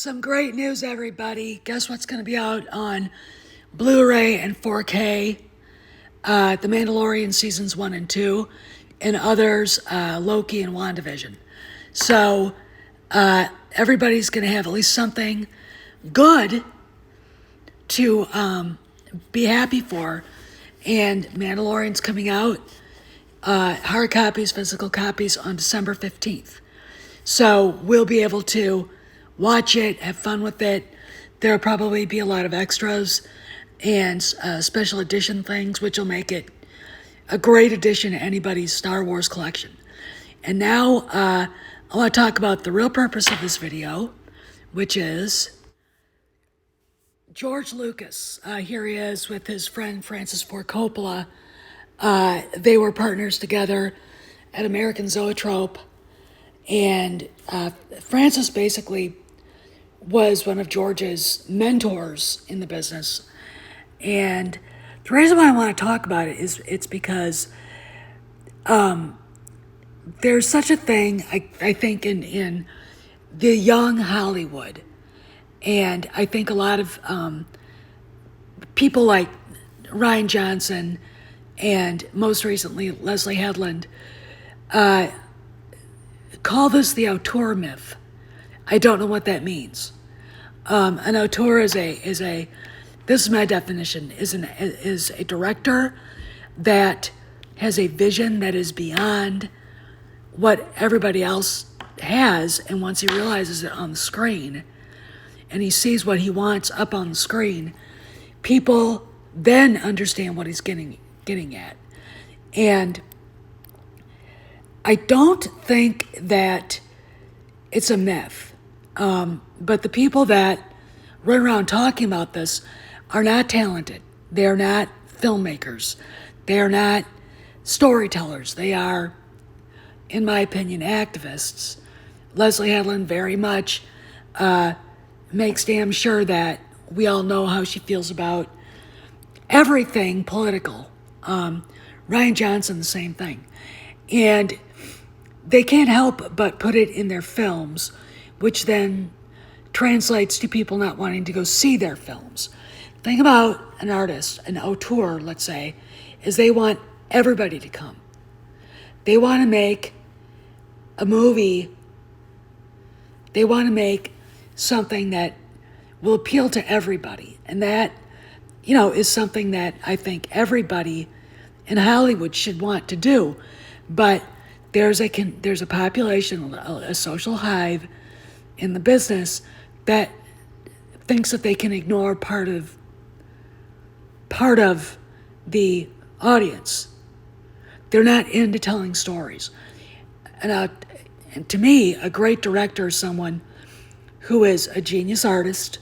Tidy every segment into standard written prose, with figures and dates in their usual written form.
Some great news, everybody. Guess what's going to be out on Blu-ray and 4K? The Mandalorian seasons 1 and 2, and others, Loki and WandaVision. So everybody's going to have at least something good to be happy for. And Mandalorian's coming out, hard copies, physical copies, on December 15th. So we'll be able to watch it, have fun with it. There'll probably be a lot of extras and special edition things, which will make it a great addition to anybody's Star Wars collection. And now I want to talk about the real purpose of this video, which is George Lucas. Here he is with his friend Francis Ford Coppola. They were partners together at American Zoetrope, and Francis basically was one of George's mentors in the business. And the reason why I want to talk about it is it's because there's such a thing, I think, in the young Hollywood. And I think a lot of people like Rian Johnson and most recently Leslie Headland call this the auteur myth. I don't know what that means. An auteur is a this is my definition, is a director that has a vision that is beyond what everybody else has, and once he realizes it on the screen and he sees what he wants up on the screen, people then understand what he's getting at. And I don't think that it's a myth. But the people that run around talking about this are not talented. They are not filmmakers. They are not storytellers. They are, in my opinion, activists. Leslie Headland very much makes damn sure that we all know how she feels about everything political. Rian Johnson, the same thing. And they can't help but put it in their films, which then translates to people not wanting to go see their films. The thing about an artist, an auteur, let's say, is they want everybody to come. They want to make a movie. They want to make something that will appeal to everybody. And that, is something that I think everybody in Hollywood should want to do. But there's a population, a social hive in the business that thinks that they can ignore part of the audience. They're not into telling stories. And to me, a great director is someone who is a genius artist.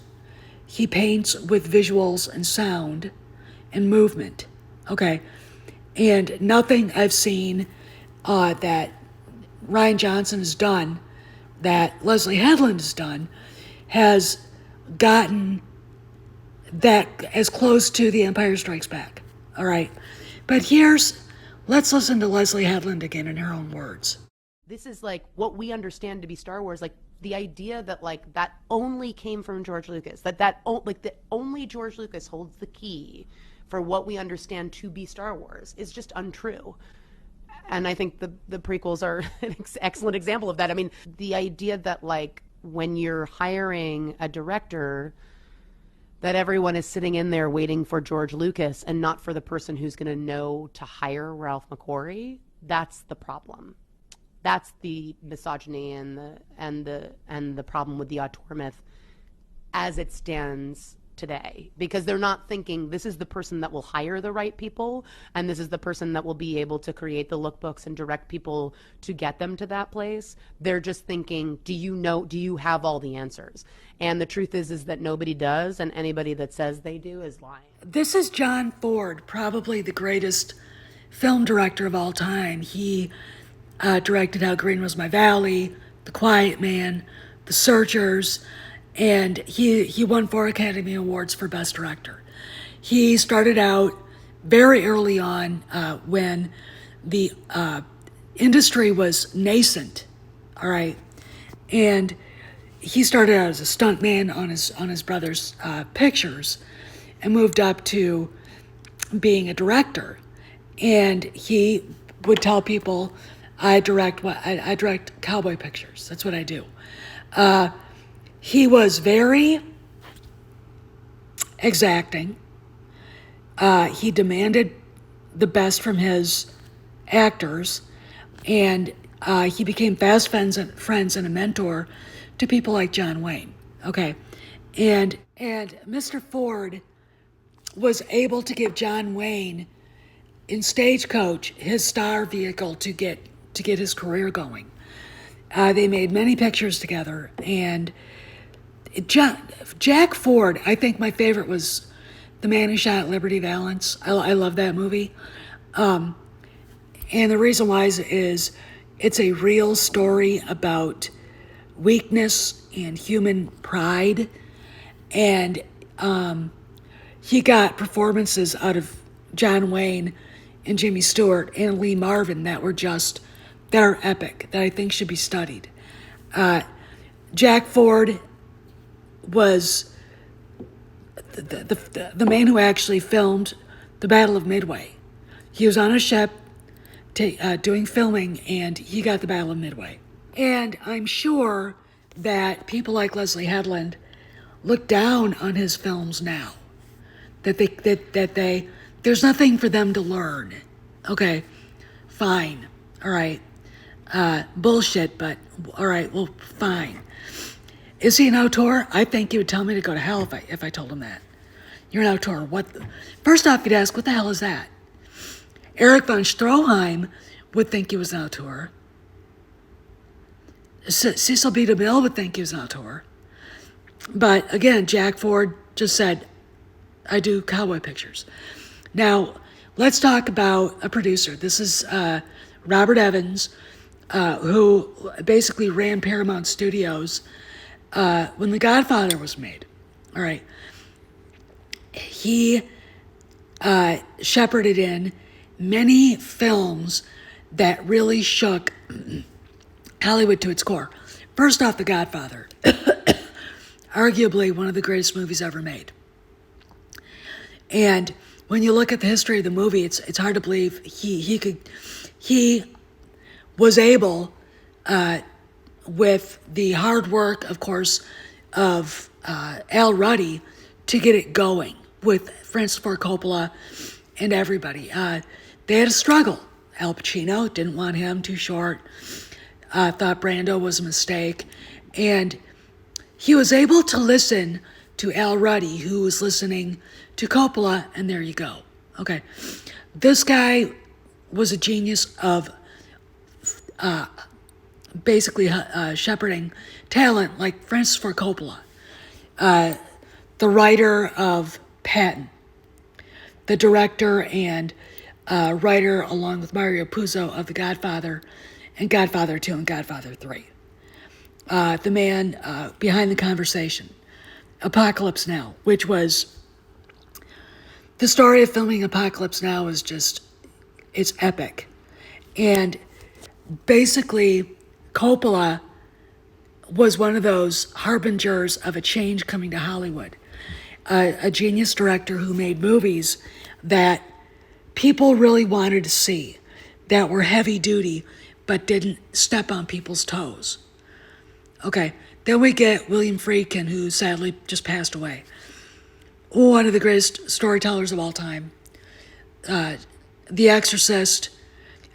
He paints with visuals and sound and movement. Okay. And nothing I've seen that Rian Johnson has done, that Leslie Headland has done, has gotten that as close to The Empire Strikes Back. All right. But let's listen to Leslie Headland again in her own words. This is like what we understand to be Star Wars, like the idea that that only came from George Lucas, that only George Lucas holds the key for what we understand to be Star Wars is just untrue. And I think the prequels are an excellent example of that. I mean, the idea that when you're hiring a director, that everyone is sitting in there waiting for George Lucas and not for the person who's going to know to hire Ralph McQuarrie, that's the problem. That's the misogyny and the problem with the auteur myth as it stands today, because they're not thinking this is the person that will hire the right people, and this is the person that will be able to create the lookbooks and direct people to get them to that place. They're just thinking, do you have all the answers? And the truth is that nobody does, and anybody that says they do is lying. This is John Ford, probably the greatest film director of all time. He directed How Green Was My Valley, The Quiet Man, The Searchers, and he won 4 Academy Awards for Best Director. He started out very early on when the industry was nascent, all right? And he started out as a stuntman on his brother's pictures, and moved up to being a director. And he would tell people, I direct cowboy pictures. That's what I do. He was very exacting. He demanded the best from his actors, and he became fast friends and a mentor to people like John Wayne. Okay, and Mr. Ford was able to give John Wayne in Stagecoach his star vehicle to get his career going. They made many pictures together, and Jack Ford, I think my favorite was The Man Who Shot Liberty Valance. I love that movie. And the reason why is it's a real story about weakness and human pride. And he got performances out of John Wayne and Jimmy Stewart and Lee Marvin that are epic, that I think should be studied. Jack Ford was the man who actually filmed the Battle of Midway. He was on a ship doing filming, and he got the Battle of Midway. And I'm sure that people like Leslie Headland look down on his films now. That there's nothing for them to learn. Okay, fine, all right. Bullshit, but all right, well, fine. Is he an auteur? I think he would tell me to go to hell if I told him that. You're an auteur. What? First off, you'd ask, what the hell is that? Erich von Stroheim would think he was an auteur. Cecil B. DeMille would think he was an auteur. But again, Jack Ford just said, I do cowboy pictures. Now, let's talk about a producer. This is Robert Evans, who basically ran Paramount Studios when The Godfather was made. All right. He shepherded in many films that really shook Hollywood to its core. First off, The Godfather. Arguably one of the greatest movies ever made. And when you look at the history of the movie, it's hard to believe he was able, with the hard work, of course, of Al Ruddy, to get it going with Francis Ford Coppola and everybody. They had a struggle. Al Pacino didn't want him, too short. Thought Brando was a mistake. And he was able to listen to Al Ruddy, who was listening to Coppola, and there you go. Okay. This guy was a genius of basically shepherding talent like Francis Ford Coppola, the writer of Patton, the director and writer, along with Mario Puzo, of The Godfather and Godfather 2 and Godfather 3. The man behind the conversation, Apocalypse Now, which was the story of filming Apocalypse Now is just, it's epic. And basically, Coppola was one of those harbingers of a change coming to Hollywood. A genius director who made movies that people really wanted to see, that were heavy duty, but didn't step on people's toes. Okay, then we get William Friedkin, who sadly just passed away. One of the greatest storytellers of all time. The Exorcist,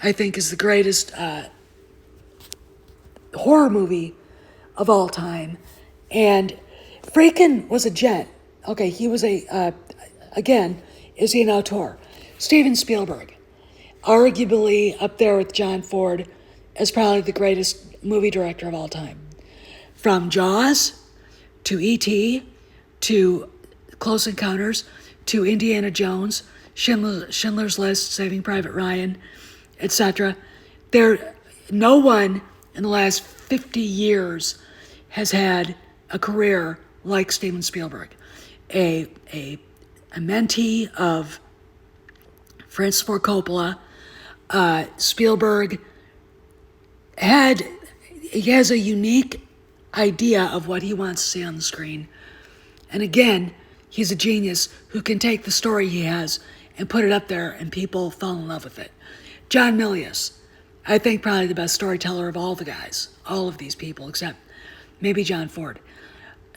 I think, is the greatest horror movie of all time. And Friedkin was a gent. Okay, he was again, is he an auteur? Steven Spielberg, arguably up there with John Ford as probably the greatest movie director of all time. From Jaws, to E.T., to Close Encounters, to Indiana Jones, Schindler's List, Saving Private Ryan, etc. No one in the last 50 years has had a career like Steven Spielberg. A mentee of Francis Ford Coppola. Spielberg has a unique idea of what he wants to see on the screen. And again, he's a genius who can take the story he has and put it up there and people fall in love with it. John Milius, I think probably the best storyteller of all the guys, all of these people, except maybe John Ford.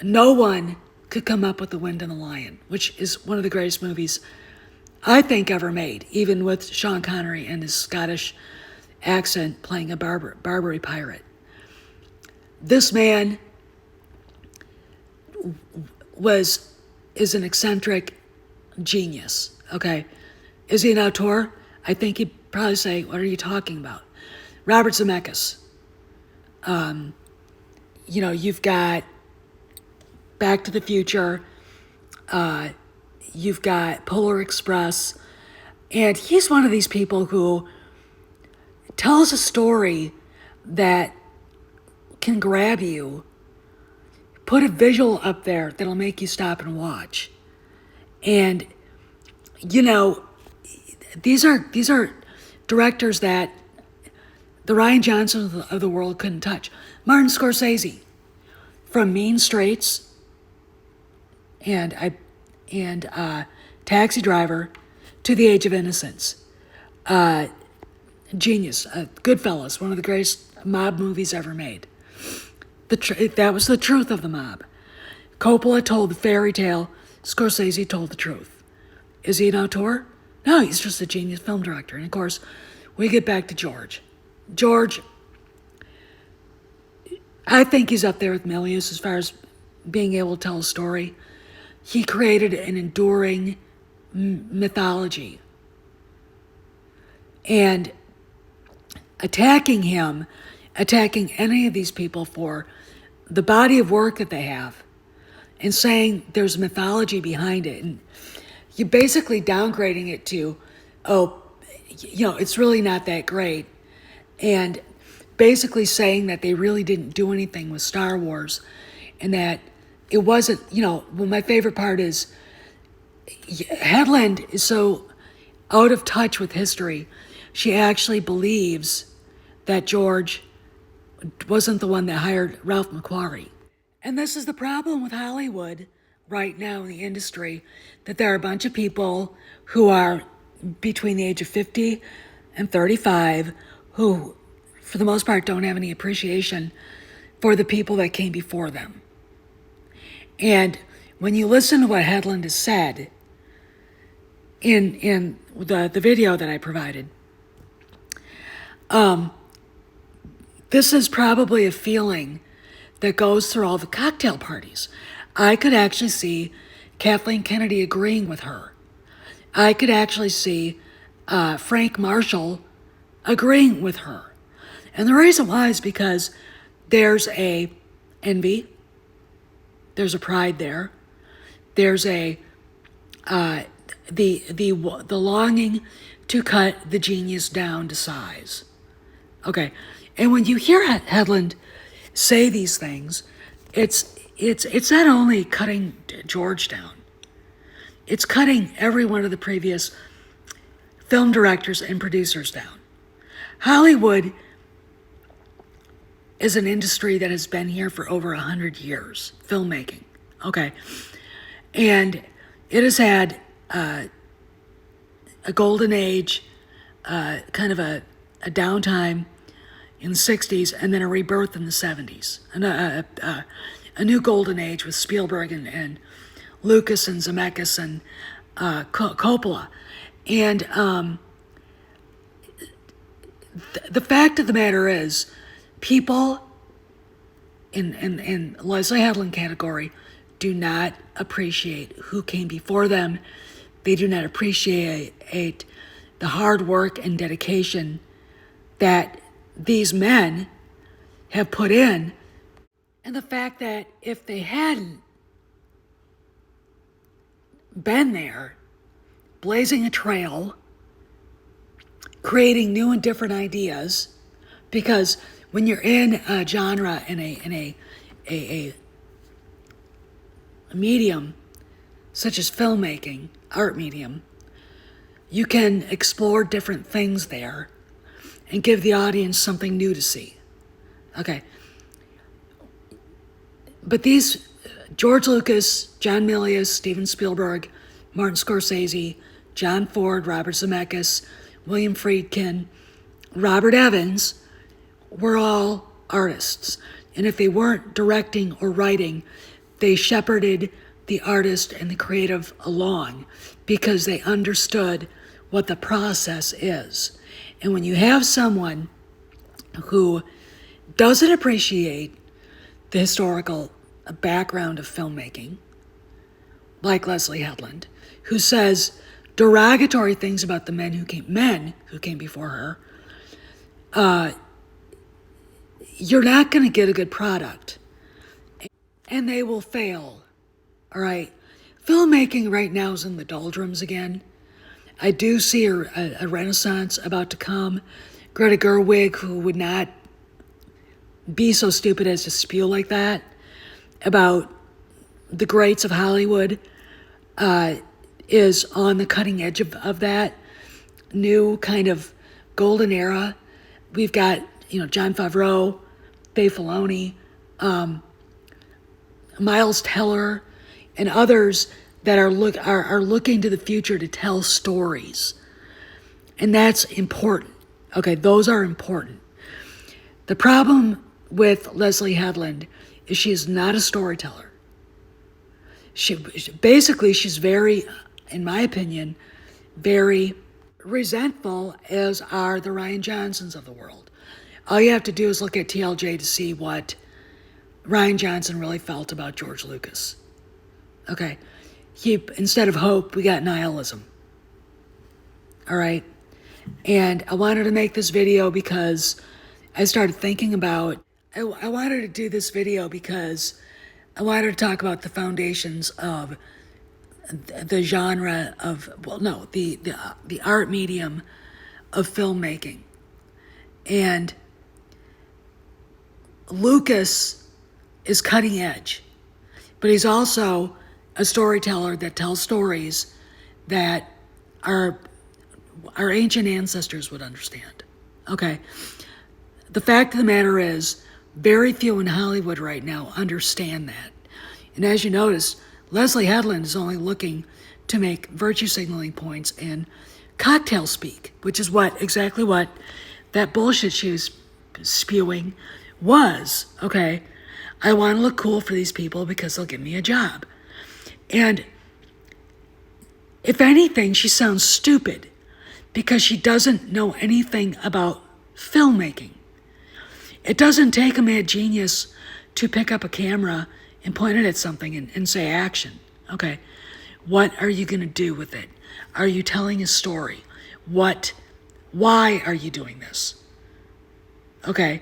No one could come up with The Wind and the Lion, which is one of the greatest movies I think ever made, even with Sean Connery and his Scottish accent playing a Barbary pirate. This man is an eccentric genius, okay? Is he an auteur? I think he'd probably say, what are you talking about? Robert Zemeckis. You've got Back to the Future. You've got Polar Express. And he's one of these people who tells a story that can grab you, put a visual up there that'll make you stop and watch. And, these are directors that the Rian Johnsons of the world couldn't touch. Martin Scorsese, from Mean Streets and Taxi Driver to The Age of Innocence. Genius. Goodfellas, one of the greatest mob movies ever made. That was the truth of the mob. Coppola told the fairy tale. Scorsese told the truth. Is he an auteur? No, he's just a genius film director. And of course, we get back to George. George, I think he's up there with Milius as far as being able to tell a story. He created an enduring mythology. And attacking him, attacking any of these people for the body of work that they have, and saying there's mythology behind it, and you're basically downgrading it to, it's really not that great, and basically saying that they really didn't do anything with Star Wars, and that it wasn't, my favorite part is Hedlund is so out of touch with history, she actually believes that George wasn't the one that hired Ralph McQuarrie. And this is the problem with Hollywood right now in the industry, that there are a bunch of people who are between the age of 50 and 35 who, for the most part, don't have any appreciation for the people that came before them. And when you listen to what Hedlund has said in the video that I provided, this is probably a feeling that goes through all the cocktail parties. I could actually see Kathleen Kennedy agreeing with her. I could actually see Frank Marshall agreeing with her. And the reason why is because there's a envy, there's a pride there, there's a the longing to cut the genius down to size. Okay, and when you hear Hedlund say these things, it's not only cutting George down, it's cutting every one of the previous film directors and producers down. Hollywood is an industry that has been here for over 100 years, filmmaking, okay? And it has had a golden age, kind of a downtime in the 60s, and then a rebirth in the 70s. And a new golden age with Spielberg and Lucas and Zemeckis and Coppola. And the fact of the matter is, people in Leslie Hedlund category do not appreciate who came before them. They do not appreciate the hard work and dedication that these men have put in, and the fact that if they hadn't been there, blazing a trail, creating new and different ideas, because when you're in a genre, in a medium such as filmmaking, art medium, you can explore different things there and give the audience something new to see. Okay. But these, George Lucas, John Milius, Steven Spielberg, Martin Scorsese, John Ford, Robert Zemeckis, William Friedkin, Robert Evans, were all artists. And if they weren't directing or writing, they shepherded the artist and the creative along because they understood what the process is. And when you have someone who doesn't appreciate the historical background of filmmaking, like Leslie Headland, who says derogatory things about the men who came before her, you're not going to get a good product. And they will fail, all right? Filmmaking right now is in the doldrums again. I do see a renaissance about to come. Greta Gerwig, who would not be so stupid as to spew like that about the greats of Hollywood, is on the cutting edge of that new kind of golden era. We've got, Jon Favreau, Dave Filoni, Miles Teller, and others that are looking to the future to tell stories. And that's important. Okay, those are important. The problem with Leslie Headland is she is not a storyteller. She's very, in my opinion, very resentful, as are the Rian Johnsons of the world. All you have to do is look at TLJ to see what Rian Johnson really felt about George Lucas. Okay, instead of hope, we got nihilism. All right, and I wanted to make this video because I started thinking about, I wanted to do this video because I wanted to talk about the foundations of the genre of, the art medium of filmmaking. And Lucas is cutting edge, but he's also a storyteller that tells stories that our ancient ancestors would understand. Okay. The fact of the matter is, very few in Hollywood right now understand that. And as you notice, Leslie Headland is only looking to make virtue signaling points in cocktail speak, which is exactly what that bullshit she was spewing was. Okay, I want to look cool for these people because they'll give me a job. And if anything, she sounds stupid because she doesn't know anything about filmmaking. It doesn't take a mad genius to pick up a camera and point it at something and say action. Okay, what are you going to do with it? Are you telling a story? Why are you doing this? Okay,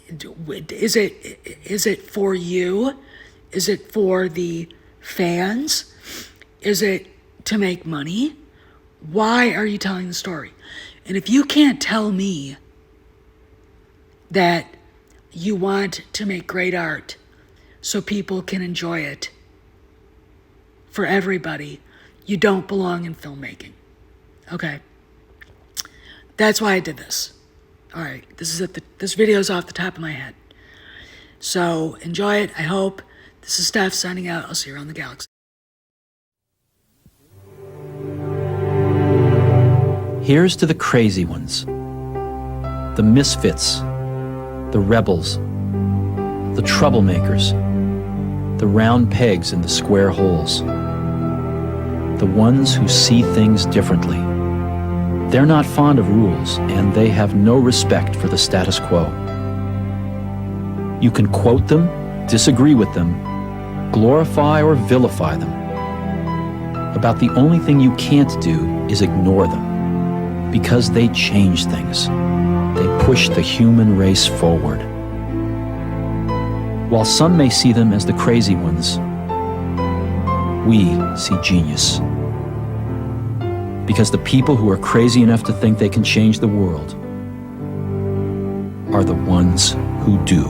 is it for you? Is it for the fans? Is it to make money? Why are you telling the story? And if you can't tell me that you want to make great art so people can enjoy it for everybody, you don't belong in filmmaking. Okay? That's why I did this. All right, this video is off the top of my head. So enjoy it, I hope. This is Steph signing out. I'll see you around the galaxy. Here's to the crazy ones, the misfits, the rebels, the troublemakers, the round pegs in the square holes, the ones who see things differently. They're not fond of rules, and they have no respect for the status quo. You can quote them, disagree with them, glorify or vilify them. About the only thing you can't do is ignore them, because they change things. They push the human race forward. While some may see them as the crazy ones, we see genius. Because the people who are crazy enough to think they can change the world are the ones who do.